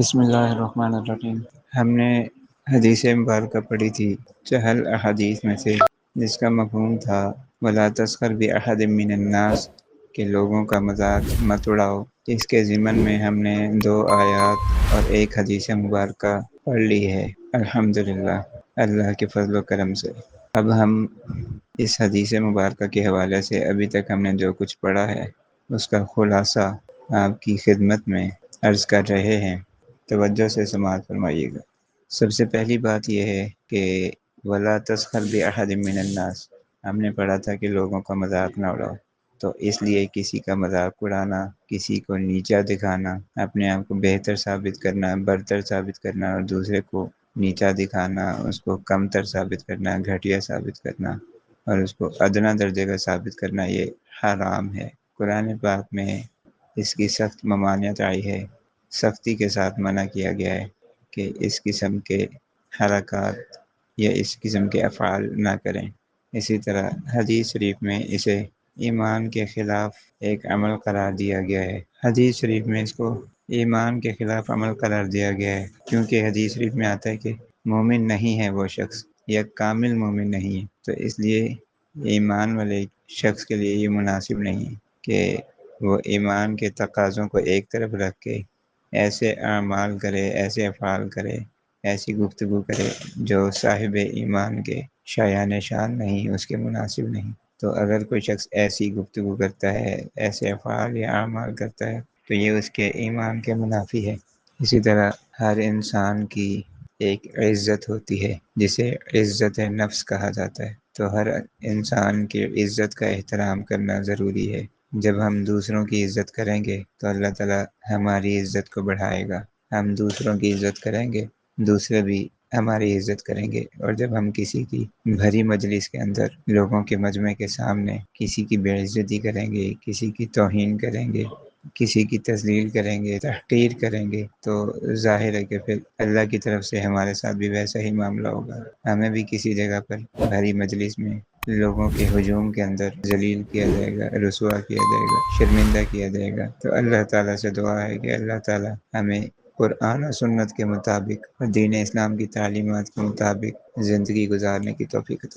بسم اللہ الرحمن الرحیم۔ ہم نے حدیث مبارکہ پڑھی تھی چہل احادیث میں سے، جس کا مفہوم تھا وَلَا تَسْخَرْ بِأَحَدٍ مِّنَ النَّاسِ کہ لوگوں کا مذاق مت اڑاؤ۔ اس کے ضمن میں ہم نے 2 آیات اور ایک حدیث مبارکہ پڑھ لی ہے، الحمدللہ، اللہ کے فضل و کرم سے۔ اب ہم اس حدیث مبارکہ کے حوالے سے ابھی تک ہم نے جو کچھ پڑھا ہے اس کا خلاصہ آپ کی خدمت میں عرض کر رہے ہیں، توجہ سے سماعت فرمائیے گا۔ سب سے پہلی بات یہ ہے کہ وَلَا تَسْخَرْ بِأَحَدٍ مِّنَ النَّاسِ، ہم نے پڑھا تھا کہ لوگوں کا مذاق نہ اڑاؤ، تو اس لیے کسی کا مذاق اڑانا، کسی کو نیچا دکھانا، اپنے آپ کو بہتر ثابت کرنا، برتر ثابت کرنا اور دوسرے کو نیچا دکھانا، اس کو کم تر ثابت کرنا، گھٹیا ثابت کرنا اور اس کو ادنیٰ درجے کا ثابت کرنا، یہ حرام ہے۔ قرآن پاک میں اس کی سخت ممانعت آئی ہے، سختی کے ساتھ منع کیا گیا ہے کہ اس قسم کے حرکات یا اس قسم کے افعال نہ کریں۔ اسی طرح حدیث شریف میں اسے ایمان کے خلاف ایک عمل قرار دیا گیا ہے۔ حدیث شریف میں اس کو ایمان کے خلاف عمل قرار دیا گیا ہے، کیونکہ حدیث شریف میں آتا ہے کہ مومن نہیں ہے وہ شخص، یا کامل مومن نہیں ہے، تو اس لیے ایمان والے شخص کے لیے یہ مناسب نہیں ہے کہ وہ ایمان کے تقاضوں کو ایک طرف رکھ کے ایسے اعمال کرے، ایسے افعال کرے، ایسی گفتگو کرے جو صاحب ایمان کے شایان شان نہیں، اس کے مناسب نہیں۔ تو اگر کوئی شخص ایسی گفتگو کرتا ہے، ایسے افعال یا اعمال کرتا ہے، تو یہ اس کے ایمان کے منافی ہے۔ اسی طرح ہر انسان کی ایک عزت ہوتی ہے جسے عزت نفس کہا جاتا ہے، تو ہر انسان کی عزت کا احترام کرنا ضروری ہے۔ جب ہم دوسروں کی عزت کریں گے تو اللہ تعالیٰ ہماری عزت کو بڑھائے گا، ہم دوسروں کی عزت کریں گے، دوسرے بھی ہماری عزت کریں گے۔ اور جب ہم کسی کی بھری مجلس کے اندر، لوگوں کے مجمع کے سامنے کسی کی بے عزتی کریں گے، کسی کی توہین کریں گے، کسی کی تذلیل کریں گے، تحقیر کریں گے، تو ظاہر ہے کہ پھر اللہ کی طرف سے ہمارے ساتھ بھی ویسا ہی معاملہ ہوگا۔ ہمیں بھی کسی جگہ پر بھری مجلس میں لوگوں کے ہجوم کے اندر ذلیل کیا جائے گا، رسوا کیا جائے گا، شرمندہ کیا جائے گا۔ تو اللہ تعالیٰ سے دعا ہے کہ اللہ تعالیٰ ہمیں قرآن و سنت کے مطابق اور دین اسلام کی تعلیمات کے مطابق زندگی گزارنے کی توفیق عطا